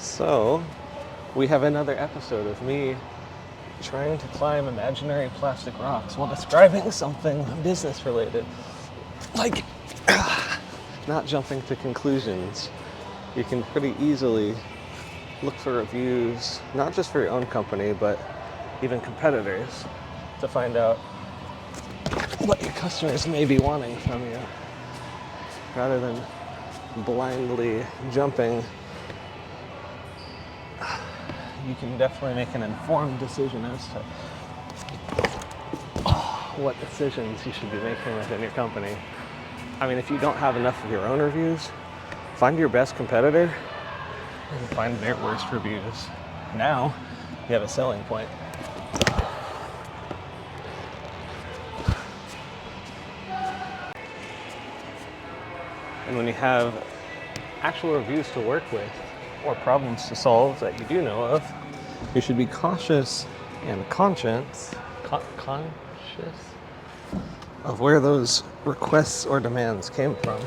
So, we have another episode of me trying to climb imaginary plastic rocks while describing something business related. Like, not jumping to conclusions. You can pretty easily look for reviews, not just for your own company, but even competitors, to find out what your customers may be wanting from you, rather than blindly jumping. You can definitely make an informed decision as to what decisions you should be making within your company. I mean, if you don't have enough of your own reviews, find your best competitor and find their worst reviews. Now, you have a selling point. And when you have actual reviews to work with or problems to solve that you do know of, you should be cautious and conscious of where those requests or demands came from.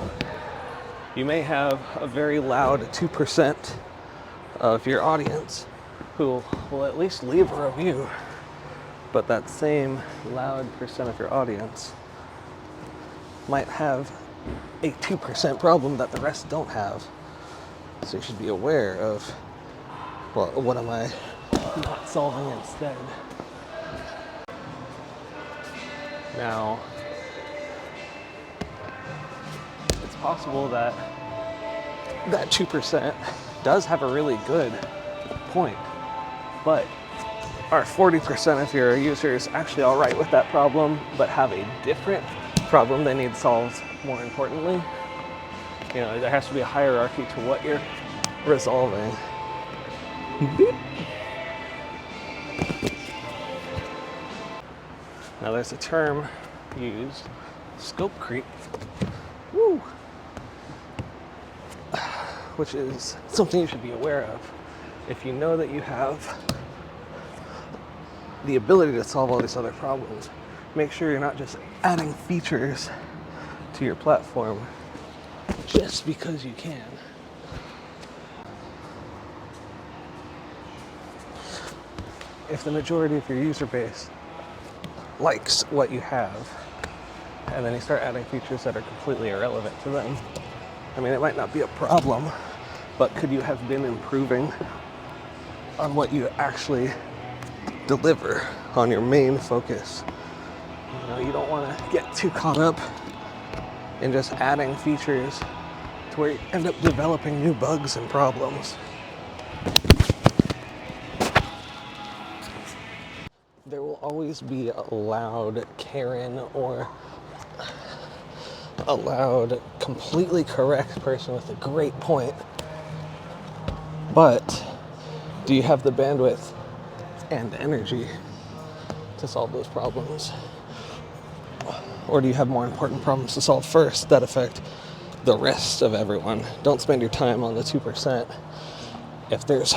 You may have a very loud 2% of your audience who will at least leave a review, but that same loud percent of your audience might have a 2% problem that the rest don't have. So you should be aware of, well, what am I not solving instead? Now, it's possible that that 2% does have a really good point, but are 40% of your users actually all right with that problem, but have a different problem they need solved more importantly? You know, there has to be a hierarchy to what you're resolving. Now there's a term used, scope creep, which is something you should be aware of. If you know that you have the ability to solve all these other problems, make sure you're not just adding features to your platform just because you can. If the majority of your user base likes what you have, and then you start adding features that are completely irrelevant to them, I mean, it might not be a problem, but could you have been improving on what you actually deliver on your main focus? You know, you don't want to get too caught up in just adding features to where you end up developing new bugs and problems. There will always be a loud Karen or a loud, completely correct person with a great point. But do you have the bandwidth and energy to solve those problems? Or do you have more important problems to solve first that affect the rest of everyone? Don't spend your time on the 2% if there's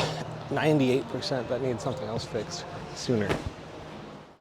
98% that need something else fixed sooner.